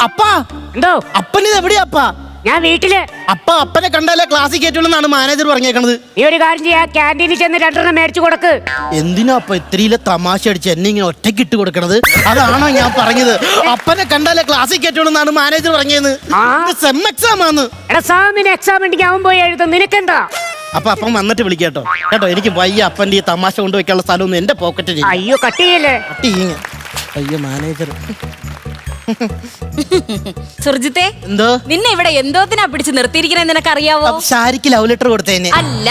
അപ്പാ എന്തോ അപ്പനിത് എവിടെയാ അപ്പാ? ഞാൻ വീട്ടില്. അപ്പനെ കണ്ടാലേ ക്ലാസ്സിൽ കയറ്റുള്ളൂ മാനേജർ പറഞ്ഞേക്കണത്. നീ ഒരു കാര്യം ചെയ്യാ, ക്യാൻറ്റീനിൽ ചെന്ന് 2 മേടിച്ചു കൊടുക്ക്. എന്തിനാ അപ്പ ഇത്രയിലെ തമാശ അടിച്ച് എന്നെ ഇങ്ങനെ ഒറ്റയ്ക്ക് ഇട്ട് കൊടുക്കണത്? അതാണോ ഞാൻ പറഞ്ഞത്? അപ്പനെ കണ്ടാലേ ക്ലാസ്സിൽ കയറ്റുള്ളൂ മാനേജർ പറഞ്ഞത്. സെം എക്സാം ആണ്. എടാ സാമിന് എക്സാം ഉണ്ടെങ്കിൽ അവൻ പോയി എഴുതും, നിനക്കെന്താ? അപ്പം വന്നിട്ട് വിളിക്കാട്ടോ കേട്ടോ. എനിക്ക് വയ്യ അപ്പന്റെ ഈ തമാശ കൊണ്ടുവയ്ക്കാനുള്ള സ്ഥലമൊന്നും എന്റെ പോക്കറ്റിൽ. അയ്യോ കട്ട് ചെയ്യല്ലേ. അയ്യോ മാനേജർ. സുർജിത്തെ, എന്തോ നിന്നെ ഇവിടെ എന്തോത്തിനാ പിടിച്ച് നിർത്തിയിരിക്കണേ നിനക്കറിയാവോ? ഷാരിക്ക് ലവ് ലെറ്റർ കൊടുത്തേനെ. അല്ല.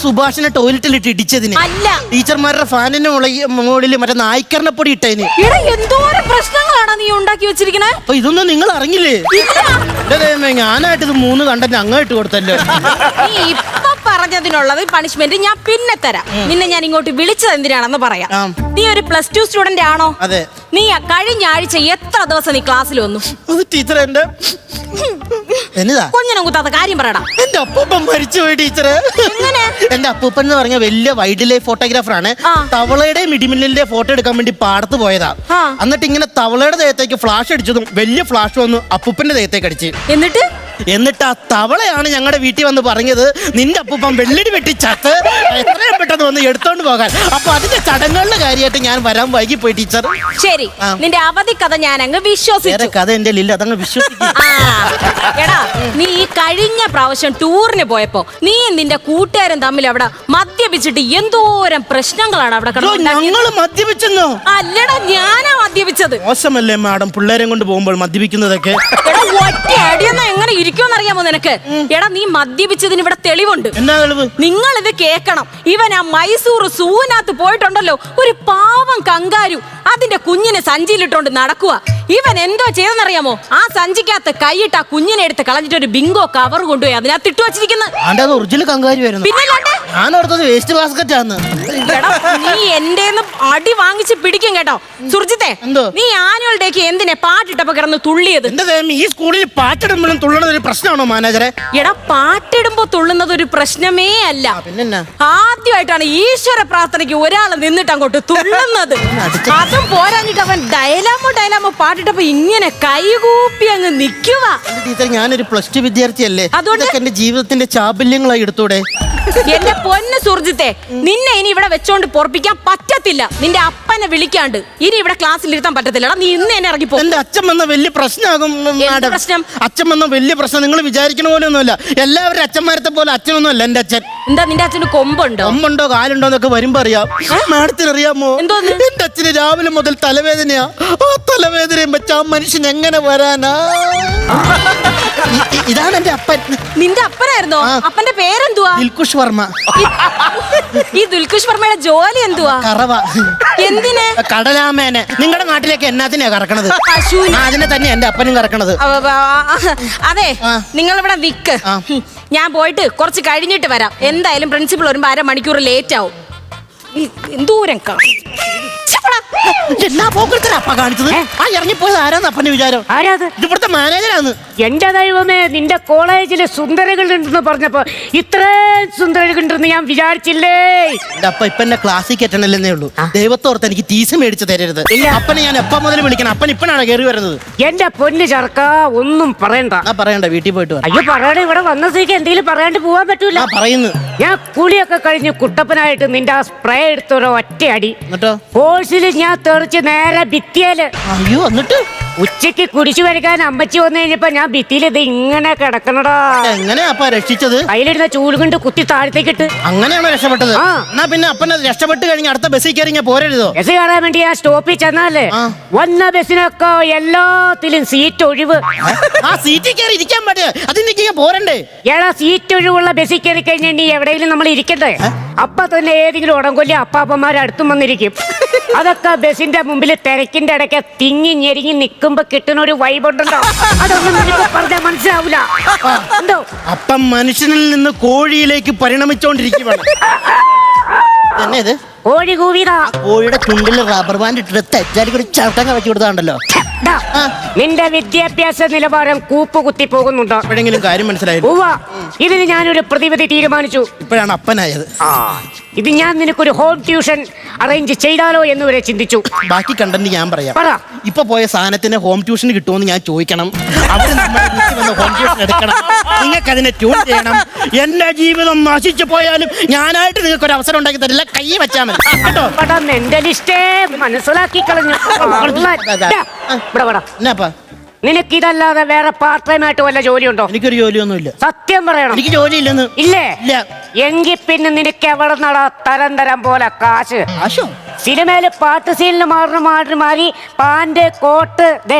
സുഭാഷിനെ ടോയ്ലറ്റിലിട്ട് ഇടിച്ചതിന്. അല്ല. ടീച്ചർമാരുടെ ഫാനിന്റെ മുകളിൽ മറ്റേ നായ്ക്കറിനെ പൊടി ഇട്ടതിന്. എന്തോരം പ്രശ്നങ്ങളാണ് നീ ഉണ്ടാക്കി വെച്ചിരിക്കണേ. അപ്പൊ ഇതൊന്നും നിങ്ങൾ അറിഞ്ഞില്ലേ? ഞാനായിട്ട് ഇത് 3 കണ്ടന്റ് അങ്ങോട്ട് കൊടുത്തല്ലോ. നീ ഇപ്പൊ പറഞ്ഞതിനുള്ളത് പണിഷ്മെന്റ് ഞാൻ പിന്നെ തരാം. നിന്നെ ഞാൻ ഇങ്ങോട്ട് വിളിച്ചത് എന്തിനാണെന്ന് പറയാം. നീ ഒരു +2 സ്റ്റുഡന്റ് ആണോ? അതെ. നീ കഴിഞ്ഞ ആഴ്ച എത്ര ദിവസം നീ ക്ലാസ്സിൽ വന്നു? ടീച്ചർ എന്റെ കുഞ്ഞിനെ കുത്താത്ത കാര്യം പറയടാ. എന്റെ അപ്പൂപ്പൻ മരിച്ചുപോയി ടീച്ചറെ. എന്റെ അപ്പൂപ്പൻ എന്ന് പറഞ്ഞ വലിയ വൈൽഡ് ലൈഫ് ഫോട്ടോഗ്രാഫർ ആണ്. തവളയുടെ ഇടിമിന്നലിന്റെ ഫോട്ടോ എടുക്കാൻ വേണ്ടി പാടത്ത് പോയതാ. എന്നിട്ട് ഇങ്ങനെ തവളയുടെ ദേഹത്തേക്ക് ഫ്ലാഷ് അടിച്ചതും വലിയ ഫ്ലാഷ് വന്നു അപ്പൂപ്പന്റെ ദേഹത്തേക്ക് അടിച്ച്. എന്നിട്ട് ആ തവളയാണ് ഞങ്ങളുടെ വീട്ടിൽ വന്ന് പറഞ്ഞത്, നിന്റെ അപ്പൂപ്പൻ വെള്ളടി വെട്ടി ചത്ത് എത്രയും പെട്ടെന്ന് വന്ന് എടുത്തോണ്ട് പോകാൻ. അപ്പൊ അതിന്റെ ചടങ്ങുകളുടെ കാര്യമായിട്ട് ഞാൻ വരാൻ വൈകി പോയി ടീച്ചർ. ശരി, നിന്റെ അവധി കഥ ഞാൻ അങ്ങ് വിശ്വസിച്ചു. കഥ എന്റെ ഇല്ല, അതങ്ങ് വിശ്വസിക്കും. എടാ, നീ ഈ കഴിഞ്ഞ പ്രാവശ്യം ടൂറിന് പോയപ്പോ നീ നിന്റെ കൂട്ടുകാരൻ തമ്മിൽ അവിടെ മദ്യപിച്ചിട്ട് എന്തോരം പ്രശ്നങ്ങളാണ് അവിടെ മദ്യപിച്ചെന്നോ? അല്ലടാ, ഞാനാ മദ്യപിച്ചത്. മോശമല്ലേ മാഡം പിള്ളേരെ കൊണ്ട് പോകുമ്പോൾ മദ്യപിക്കുന്നതൊക്കെ? എങ്ങനെ ഇരിക്കുമെന്നറിയാമോ നിനക്ക്? എടാ, നീ മദ്യപിച്ചതിന് ഇവിടെ തെളിവുണ്ട്. എന്നാ തെളിവ്? നിങ്ങൾ ഇത് കേക്കണം. ഇവൻ ആ മൈസൂർ സൂവിനകത്ത് പോയിട്ടുണ്ടല്ലോ, ഒരു പാവം കങ്കാരു അതിന്റെ കുഞ്ഞിനെ സഞ്ചിയിലിട്ടോണ്ട് നടക്കുക. ഇവൻ എന്തോ ചെയ്തെന്നറിയാമോ? ആ സഞ്ചിക്കകത്ത് കൈയിട്ട് ആ കുഞ്ഞിനെ എടുത്ത് കളഞ്ഞിട്ട് ഒരു ബിങ്കോ കവർ കൊണ്ടുപോയി അതിനകത്ത് ഇട്ടു വെച്ചിരിക്കുന്നത്. ഒറിജിനൽ കങ്കാരു ആയിരുന്നു. ഞാൻ ഓർത്തത് വേസ്റ്റ് ബാസ്കറ്റ് ആണ്. നീ എന്റെ അടി വാങ്ങിച്ച് പിടിക്കും കേട്ടോ. സുർജിത്തെ, നീ ആനുവൽ ഡേക്ക് എന്തിനെ പാട്ടിട്ടപ്പോ കിടന്ന് തുള്ളിയത്? ഈ സ്കൂളിൽ പാട്ടിടുമ്പോഴും തുള്ളണത് ഒരു പ്രശ്നമാണോ മാനേജറെ? എടാ, പാട്ടിടുമ്പോ തുള്ളുന്നത് ഒരു പ്രശ്നമേ അല്ല. ആദ്യമായിട്ടാണ് ഈശ്വര പ്രാർത്ഥനയ്ക്ക് ഒരാൾ നിന്നിട്ട് അങ്ങോട്ട് തുള്ളുന്നത്. അതും പോരാഞ്ഞിട്ട് അവൻ ഡയലാമോ പാട്ടിട്ടപ്പോ ഇങ്ങനെ കൈകൂപ്പി അങ്ങ് നിക്കുക. ടീച്ചർ, ഞാനൊരു +2 വിദ്യാർത്ഥിയല്ലേ, അതുകൊണ്ട് എന്റെ ജീവിതത്തിന്റെ ചാബല്യങ്ങളായി എടുത്തൂടെ? എന്റെ പൊന്ന് സുർജിത്തെ, നിന്നെ ഇനി ഇവിടെ വെച്ചോണ്ട് പൊറപ്പിക്കാൻ പറ്റത്തില്ല. നിന്റെ അപ്പനെ വിളിക്കാണ്ട് ഇനി ഇവിടെ ക്ലാസ്സിൽ ഇരുത്താൻ പറ്റത്തില്ല. നീ ഇന്ന് തന്നെ ഇറങ്ങിപ്പോ. എന്റെ അച്ഛൻ വന്ന വലിയ പ്രശ്നമാകും. അച്ഛൻ വന്ന വലിയ പ്രശ്നം നിങ്ങൾ വിചാരിക്കണ പോലെ ഒന്നുമല്ല. എല്ലാവരും അച്ഛന്മാരത്തെ പോലെ അച്ഛനൊന്നും അല്ല എന്റെ അച്ഛൻ. എന്താ, നിന്റെ അച്ഛന് കൊമ്പുണ്ടോ കാലുണ്ടോ എന്നൊക്കെ വരുമ്പോ അറിയാം. മാഡത്തിന് അറിയാമോ, എന്റെ അച്ഛന് രാവിലെ മുതൽ തലവേദനയാ. ആ തലവേദനയും വെച്ച് ആ മനുഷ്യൻ എങ്ങനെ വരാനാ? ഇതാണ് എന്റെ അപ്പൻ. നിന്റെ അപ്പനായിരുന്നോ? അപ്പന്റെ പേരെന്തുവാ? ദിൽകുഷ് വർമ്മ. ഈ ദിൽകുഷ് വർമ്മയുടെ ജോലി എന്തുവാ? കറവ. എന്തിന്? കടലാമേനെ. നിങ്ങളുടെ നാട്ടിലേക്ക് എന്നാത്തിനാ കറക്കണത്? അതിനെ തന്നെ എന്റെ അപ്പനും കറക്കണത്. അതെ, നിങ്ങൾ ഇവിടെ നിക്ക്. ഞാൻ പോയിട്ട് കുറച്ച് കഴിഞ്ഞിട്ട് വരാം. എന്തായാലും പ്രിൻസിപ്പൾ വരുമ്പോ 1/2 മണിക്കൂർ ലേറ്റ് ആവും. എന്തൂരം ഇറങ്ങിപ്പോയത് ആരാന്ന് അപ്പന്റെ വിചാരം? ഇവിടുത്തെ മാനേജരാണ്. എന്റെ ദൈവമേ, നിന്റെ കോളേജിലെ സുന്ദരികളുണ്ടെന്ന് പറഞ്ഞപ്പോ ഇത്രയും സുന്ദരികളുണ്ടെന്ന് ഞാൻ വിചാരിച്ചില്ലേ. എന്റെ അപ്പ ഇപ്പൊ എന്നെ ക്ലാസ്സിൽ കയറ്റണല്ലേ ഉള്ളൂ. ദൈവത്തോർത്ത് എനിക്ക് ടീസ് മേടിച്ച് തരരുത്. അപ്പനെ ഞാൻ എപ്പ മുതൽ വിളിക്കണം? അപ്പൻ ഇപ്പനാണ് കയറി വരുന്നത്. എന്റെ പൊന്ന് ചെറുക്ക, ഒന്നും പറയണ്ട. പറയണ്ട, വീട്ടിൽ പോയിട്ട് വരാം. അയ്യോ പറയണ, ഇവിടെ വന്ന സ്ഥിതിക്ക് എന്തെങ്കിലും പറയാണ്ട് പോവാൻ പറ്റൂല. പറയുന്നു. ഞാൻ കുളിയൊക്കെ കഴിഞ്ഞ് കുട്ടപ്പനായിട്ട് നിന്റെ ആ സ്പ്രേ എടുത്തൊരു ഒറ്റ അടി. കോഴ്സിൽ ഞാൻ തെറിച്ച് നേരെ ഭിത്തിയില്. അയ്യോ, എന്നിട്ട് ഉച്ചക്ക് കുടിച്ചു വരയ്ക്കാൻ അമ്മച്ചി വന്നു കഴിഞ്ഞപ്പോ ഞാൻ ഭിത്തിയിൽ ഇത് ഇങ്ങനെ കിടക്കണടാ. എങ്ങനെയാ രക്ഷിച്ചത്? കയ്യിലിരുന്ന ചൂട് കൊണ്ട് കുത്തി താഴത്തേക്കിട്ട്. അങ്ങനെയാണോ രക്ഷപ്പെട്ടത്? എന്നാ പിന്നെ അപ്പനെ രക്ഷപ്പെട്ട് കഴിഞ്ഞ് അടുത്ത ബസ്സിൽ കയറി ഞാൻ പോരരുതോ? ബസ് കയറാൻ വേണ്ടി ഞാൻ സ്റ്റോപ്പിൽ ചെന്നാലേ വന്ന ബസ്സിനൊക്കെ എല്ലാത്തിലും സീറ്റ് ഒഴിവ്. ആ സീറ്റിൽ കയറി ഇരിക്കാൻ പറ്റേ? അതിന് പോരണ്ടേ? ഏടാ, സീറ്റ് ഒഴിവുള്ള ബസ്സിൽ കയറി കഴിഞ്ഞാൽ നീ എവിടെയെങ്കിലും നമ്മൾ ഇരിക്കണ്ടേ? അപ്പൊ തന്നെ ഏതെങ്കിലും ഉടങ്കൊല്ലി അപ്പാപ്പന്മാർ അടുത്തും വന്നിരിക്കും. അതൊക്കെ ബസിന്റെ മുമ്പിൽ തിരക്കിന്റെ ഇടയ്ക്ക് തിങ്ങി ഞെരിങ്ങി നിൽക്കുമ്പോ കിട്ടുന്ന ഒരു വൈബ് ഉണ്ടല്ലോ, അതൊന്നും നിനക്ക് പറഞ്ഞാൽ മനസ്സിലാവൂല. എന്തോ അപ്പം മനുഷ്യനിൽ നിന്ന് കോഴിയിലേക്ക് പരിണമിച്ചോണ്ടിരിക്കുകയാണ്. കോഴി കൂവിയതാ. കോഴിയുടെ ചുണ്ടിൽ റബ്ബർ ബാൻഡ് ഇട്ടിട്ട് തെറ്റാലിക്ക് ഒരു ചവിട്ടങ്ങ വെച്ചു കൊടുത്താണ്ടല്ലോ. നിന്റെ വിദ്യാഭ്യാസ നിലവാരം കൂപ്പുകുത്തി പോകുന്നുണ്ടോ? എപ്പോഴെങ്കിലും കാര്യം മനസ്സിലായി? ഇതിന് ഞാനൊരു പ്രതിവിധി തീരുമാനിച്ചു. ഇപ്പോഴാണ് അപ്പനായത്. ഇത് ഞാൻ നിനക്കൊരു ഹോം ട്യൂഷൻ അറേഞ്ച് ചെയ്താലോ എന്ന് വരെ ചിന്തിച്ചു. ബാക്കി കണ്ടന്റ് ഞാൻ പറയാം. പറ. ഇപ്പൊ പോയ സാധനത്തിന് ഹോം ട്യൂഷൻ കിട്ടുമെന്ന് ഞാൻ ചോദിക്കണം. അവര് നമ്മുടെ വീട്ടിൽ വന്ന് ഹോം ട്യൂഷൻ എടുക്കണം. നിങ്ങൾക്ക് അതിനെ ട്യൂൺ ചെയ്യണം. എന്റെ ജീവിതം നശിച്ചു പോയാലും ഞാനായിട്ട് നിങ്ങൾക്ക് ഒരു അവസരം ഉണ്ടാക്കി തരില്ല. കൈ വെച്ചാൽ മതി കേട്ടോ. എന്റെ ലിസ്റ്റേ മനസ്സിലാക്കി കളഞ്ഞു. എന്നാപ്പാ? നിനക്കിതല്ലാതെ വേറെ പാർട്ട് ടൈം ആയിട്ട് വല്ല ജോലിയുണ്ടോ? എനിക്കൊരു ജോലിയൊന്നുമില്ല. സത്യം പറയണം. എനിക്ക് ജോലി ഇല്ലെന്ന്. ഇല്ലേ? ഇല്ല. എങ്കിൽ പിന്നെ നിനക്ക് എവിടെ നടാ തരം തരം പോലെ കാശ്? സിനിമയില് പാട്ട് സീനിൽ മാറി pant, coat,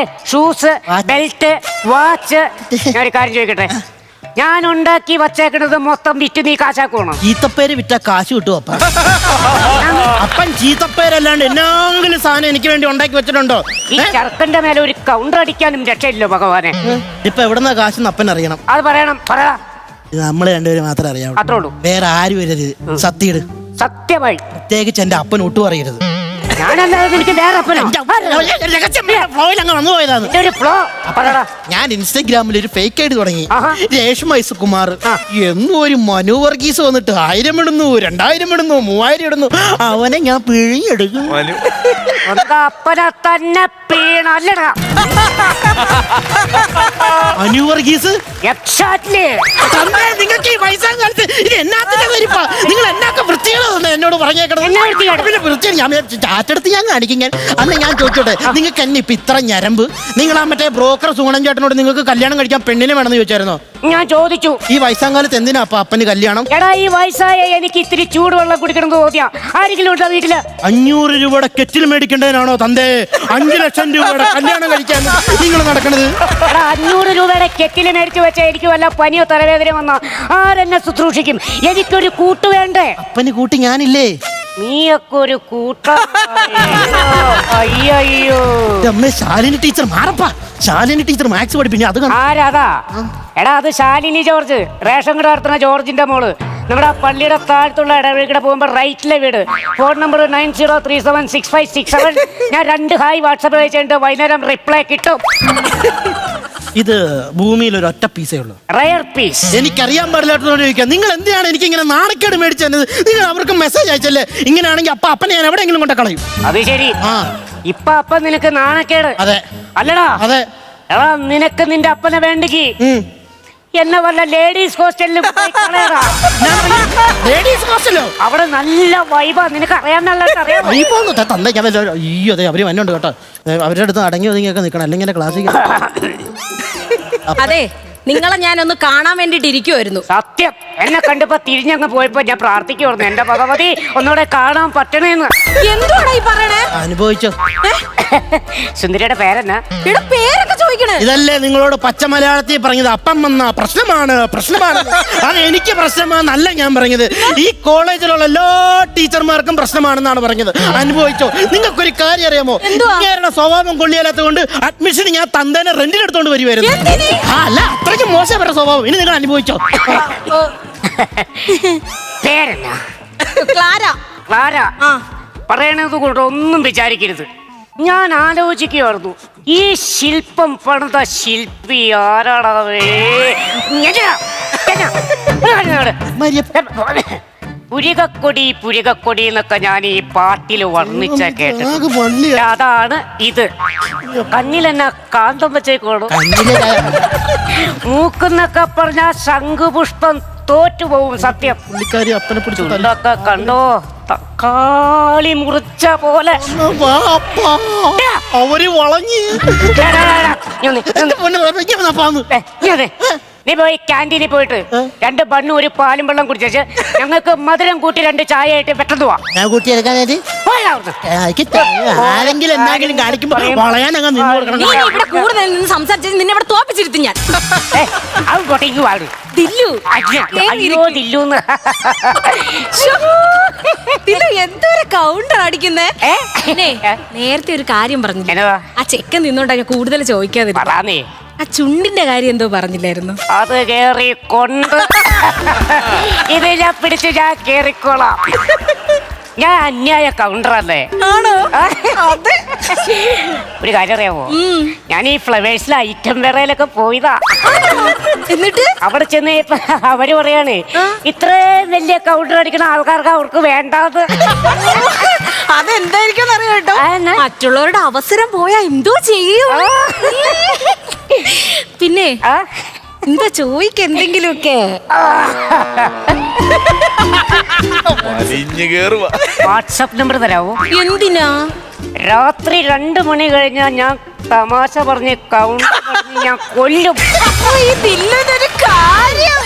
shoes, belt, watch. ഞാൻ ഒരു കാര്യം ചോദിക്കട്ടെ, ഞാൻ ഉണ്ടാക്കി വച്ചേക്കണത് മൊത്തം വിറ്റ് നീ കാശാക്കണം. ചീത്തപ്പേര് വിറ്റ കാശ് കിട്ടും അപ്പ. അപ്പൻ ചീത്തപ്പേരല്ലാണ്ട് എന്നാങ്കിലും സാധനം എനിക്ക് വേണ്ടി ഉണ്ടാക്കി വെച്ചിട്ടുണ്ടോ? ഈ ചെറുക്കന്റെ മേലെ ഒരു കൗണ്ടർ അടിക്കാനും രക്ഷയില്ലോ ഭഗവാനെ. ഇപ്പൊ എവിടെന്നാ കാശ് അപ്പൻ അറിയണം. അത് പറയണം. പറയാ. ഇത് നമ്മള് രണ്ടുപേരും മാത്രമേ അറിയാവൂ. അത്രേ ഉള്ളൂ. വേറെ ആരും വരരുത്. സത്യയിട്. സത്യമായി. പ്രത്യേകിച്ച് എന്റെ അപ്പൻ ഒട്ടും അറിയരുത്. ഞാൻ ഇൻസ്റ്റഗ്രാമിൽ ഒരു ഫേക്ക് ഐഡി തുടങ്ങി. രേഷ്മ കുമാർ എന്നും ഒരു മനു വർഗീസ് വന്നിട്ട് 1000 ഇടുന്നു, 2000 ഇടുന്നു, 3000 ഇടുന്നു. അവനെ ഞാൻ പിഴിഞ്ഞെടുക്കും. അപ്പനെ തന്നെ പീണല്ലടാ മനു വർഗീസ്. നിങ്ങൾക്ക് ഈ വയസ്സാം കാലത്ത് ഇത് എന്നാത്തിന്റെ വരിപ്പാ? നിങ്ങൾ എന്നാക്ക വൃത്തികളോ എന്നോട് പറഞ്ഞേക്കണം. ഞാൻ ചാറ്റെടുത്ത് ഞാൻ കാണിക്കും. ഞാൻ അന്ന് ഞാൻ ചോദിച്ചോട്ടെ, നിങ്ങൾക്ക് എന്നെ ഇപ്പൊ ഇത്ര ഞരമ്പ്? നിങ്ങൾ ആ മറ്റേ ബ്രോക്കർ സൂണൻ ചേട്ടനോട് നിങ്ങൾക്ക് കല്യാണം കഴിക്കാൻ പെണ്ണിനെ വേണമെന്ന് ചോദിച്ചായിരുന്നോ? ഞാൻ ചോദിച്ചു. ഈ വയസ്സാം കാലത്ത് എന്തിനാ അപ്പൊ അപ്പന് കല്യാണം? എടാ, ഈ വയസ്സായ എനിക്ക് ഇത്തിരി ചൂടുവെള്ളം കുടിക്കണം തോന്നിയാ ആരെങ്കിലും ഉണ്ടോ വീട്ടില്? 500 രൂപയുടെ കെറ്റിൽ മേടിക്കേണ്ടതിനാണോ തന്തേ 5 ലക്ഷം രൂപയുടെ കല്യാണം കഴിക്കാൻ നിങ്ങൾ നടക്കണത്? എടാ, 500 രൂപയുടെ കെറ്റിൽ മേടിച്ചു വെച്ചാൽ എനിക്ക് വല്ല പനിയോ തലവേദന വന്നോ ആരെന്നെ ശുശ്രൂഷിക്കും? എനിക്കൊരു കൂട്ട് വേണ്ടേ? അപ്പന് കൂട്ടി ഞാനില്ലേ? നീയൊക്കെ ഒരു കൂട്ടം. അയ്യോ, ശാലിനി ടീച്ചർ മാറപ്പാ. ശാലിനി ടീച്ചർ മാത്സ് പഠിപ്പിക്കും. അത് ആരാതാ? എടാ, അത് ശാലിനി ജോർജ്, റേഷൻ കട നടത്തുന്ന ജോർജിന്റെ മോള്. നമ്മുടെ പള്ളിയുടെ താഴത്തുള്ള ഇടവഴിക്കടെ പോകുമ്പോ റൈറ്റിലെ വീട്. Phone number 90376567. ഞാൻ 2 ഹായ് വാട്സാപ്പ് അയച്ചിട്ട് വൈകുന്നേരം റിപ്ലൈ കിട്ടും. ഇത് ഭൂമിയിൽ ഒരു ഒറ്റ പീസേ ഉള്ളൂ. Rare piece. എനിക്കറിയാൻ പാടില്ലാത്തതോട് ചോദിക്കാം, നിങ്ങൾ എന്തിനാണ് എനിക്ക് ഇങ്ങനെ നാണക്കേട് മേടിച്ചു തന്നത്? നിങ്ങൾ അവർക്ക് മെസ്സേജ് അയച്ചല്ലേ? ഇങ്ങനെയാണെങ്കിൽ അപ്പനെ ഞാൻ എവിടെയെങ്കിലും കൊണ്ട് കളയും. അത് ശരി. ഇപ്പൊ അപ്പ നിനക്ക് നാണക്കേട്. അതെ. അല്ലടാ? അതെ. എടാ, നിനക്ക് നിന്റെ അപ്പനെ വേണ്ടെങ്കിൽ എന്നെ വല്ല ലേഡീസ് ഹോസ്റ്റലിലും അവിടെ നല്ല വൈബാ. നിനക്ക് അറിയാൻ അയ്യോ അതെ, അവര് വന്നുണ്ട് കേട്ടോ. അവരുടെ അടുത്ത് അടങ്ങി ഒതുങ്ങിയൊക്കെ നിൽക്കണം, അല്ലെങ്കിൽ ക്ലാസ്സിൽ. അതെ, നിങ്ങളെ ഞാനൊന്ന് കാണാൻ വേണ്ടിട്ട് ഇരിക്കുവായിരുന്നു. സത്യം, എന്നെ കണ്ടപ്പോ തിരിഞ്ഞങ്ങ് പോയപ്പോ ഞാൻ പ്രാർത്ഥിക്കുവായിരുന്നു, എന്റെ ഭഗവതി ഒന്നുകൂടെ കാണാൻ പറ്റണേന്ന്. എന്തുവാടാ ഈ പറയണേ? അനുഭവിച്ചോ? സുന്ദരിയുടെ പേരെന്നാ? പേരൊക്കെ ചോദിക്കണേ. ഇതല്ലേ നിങ്ങളോട് പച്ച മലയാളത്തിൽ പറഞ്ഞത്? അപ്പം വന്ന പ്രശ്നമാണ്. അത് എനിക്ക് പ്രശ്നമാണെന്നല്ല ഞാൻ പറഞ്ഞത്. ഈ കോളേജിലുള്ള എല്ലാ ടീച്ചർമാർക്കും പ്രശ്നമാണെന്നാണ് പറഞ്ഞത്. അനുഭവിച്ചോ? നിങ്ങൾക്കൊരു കാര്യം അറിയാമോ? ഇങ്ങേരുടെ സ്വഭാവം കൊള്ളിയാലാത്തത് കൊണ്ട് അഡ്മിഷൻ ഞാൻ തന്തേനെ റെന്റിനെടുത്തോണ്ട് വരുമായിരുന്നു. അല്ല, അത്രയ്ക്ക് മോശപ്പെട്ട സ്വഭാവം. ഇനി നിങ്ങൾ അനുഭവിച്ചോ? പേരെന്നാ? ക്ലാര. ക്ലാര. പറയണത് കൊണ്ട് ഒന്നും വിചാരിക്കരുത്. ഞാൻ ആലോചിക്കുമായിരുന്നു, ഈ ശില്പം പണിത ശില്പി ആരാടവേ? പുരികക്കൊടി എന്നൊക്കെ ഞാൻ ഈ പാട്ടിൽ വർണ്ണിച്ച കേട്ടു. അതാണ് ഇത്. കണ്ണിലെന്നാ കാന്തം വെച്ചേക്കോളൂ. മൂക്കെന്നൊക്കെ പറഞ്ഞ ശംഖുപുഷ്പം തോറ്റുപോകും. സത്യം. ചുണ്ടൊക്കെ കണ്ടോ? തക്കാളി മുറിച്ച പോലെ. അവര് വളഞ്ഞ് നീ പോയി ക്യാൻറ്റീനിൽ പോയിട്ട് 2 ബണ്ണും 1 പാലും വെള്ളം കുടിച്ചേച്ച് ഞങ്ങൾക്ക് മധുരം കൂട്ടി 2 ചായ ആയിട്ട് പെട്ടെന്ന് പോവാം. ഞാൻ കൂട്ടിയെടുക്കാൻ ആരെങ്കിലും എന്തെങ്കിലും കാണിക്കുമ്പോ വളയാനങ്ങ് നിന്ന് കൊടുക്കണം. ഇവിടെ കൂടുതൽ നിന്ന് സംസാരിച്ചത് നിന്നെ ഇവിടെ തോപ്പിച്ചിരുത്തി ഞാൻ. അത് കൊട്ടേക്ക് വാടും. എന്തൊരു കൗണ്ടർ അടിക്കുന്നേ. നേരത്തെ ഒരു കാര്യം പറഞ്ഞു. ആ ചെക്കൻ നിന്നോണ്ടാ ഞാൻ കൂടുതൽ ചോദിക്കാതെ. ആ ചുണ്ടിന്റെ കാര്യം എന്തോ പറഞ്ഞില്ലായിരുന്നു? അത് കേറിക്കൊണ്ട് ഇത് ഞാൻ പിടിച്ച് ഞാൻ കേറിക്കോളാം. ഞാൻ അന്യായ കൗണ്ടറല്ലേ? ആണോ? അതെ. ഒരു കാര്യം അറിയാമോ, ഞാൻ ഈ ഫ്ലവേഴ്സിലെ ഐറ്റം വേറയിലൊക്കെ പോയതാ. എന്നിട്ട് അവിടെ ചെന്ന് അവര് പറയാണ് ഇത്രയും വലിയ കൗണ്ടർ അടിക്കുന്ന ആൾക്കാർക്ക് അവർക്ക് വേണ്ടാത്. അതെന്തായിരിക്കും അറിയാം കേട്ടോ. മറ്റുള്ളവരുടെ അവസരം പോയാ എന്തോ ചെയ്യും. പിന്നെ എന്താ ചോദിക്കെന്തെങ്കിലുമൊക്കെ. വാട്സാപ്പ് നമ്പർ തരാവോ? എന്തിനാ? രാത്രി 2 മണി കഴിഞ്ഞാൽ ഞാൻ തമാശ പറഞ്ഞ് കൗണ്ടർ പറഞ്ഞ് ഞാൻ കൊല്ലും. ഇതില്ലൊരു കാര്യം.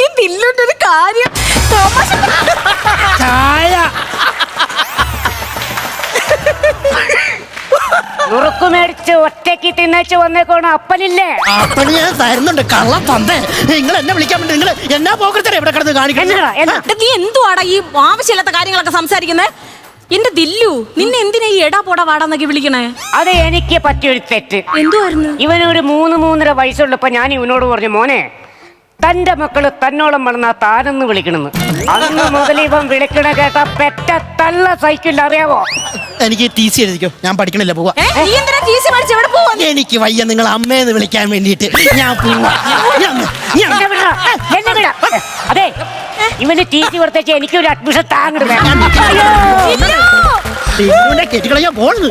ഇതില്ലൊരു കാര്യം. നുറുക്കു മേടിച്ച് ഒറ്റയ്ക്ക് തിന്നച്ച് വന്നേക്കോണം. അപ്പനില്ലേ? അപ്പന് ഞാൻ തരുന്നുണ്ട്. കള്ള തന്തേ, നിങ്ങൾ എന്നെ വിളിക്കാൻ വേണ്ടി നിങ്ങൾ എന്നാ പോകരുത്തേ ഇവിടെ കിടന്ന് കാണിക്കണം. നീ എന്തുവാടാ ഈ ആവശ്യമില്ലാത്ത കാര്യങ്ങളൊക്കെ സംസാരിക്കുന്നത്? എന്റെ ദില്ലു, നിന്നെ എന്തിനാ ഈ എടാ പോടാ വാടാന്നൊക്കെ വിളിക്കണേ? അത് എനിക്ക് പറ്റിയൊരു തെറ്റ്. എന്തുവായിരുന്നു? ഇവനൊരു 3-3.5 വയസ്സുള്ളപ്പോ ഞാൻ ഇവനോട് പറഞ്ഞു, മോനെ തന്റെ മക്കള് തന്നോളം വളർന്നാ താനെന്ന് വിളിക്കണെന്ന്. അന്ന് മുതൽ ഇവൻ വിളിക്കണ കേട്ട പെറ്റ തള്ള സൈക്കിൾ. അറിയാവോ? എനിക്ക് TC എഴുതിക്കോ, ഞാൻ പഠിക്കണില്ല, പോവാ. എനിക്ക് വയ്യ നിങ്ങൾ അമ്മേന്ന് വിളിക്കാൻ വേണ്ടിട്ട്. ഞാൻ പോവാ. അതെ, ഇവന് TC കൊടുത്തേച്ച് എനിക്കൊരു അഡ്മിഷൻ താങ്ങുന്നത്. കെട്ടിക്കളയാ പോകുന്നു.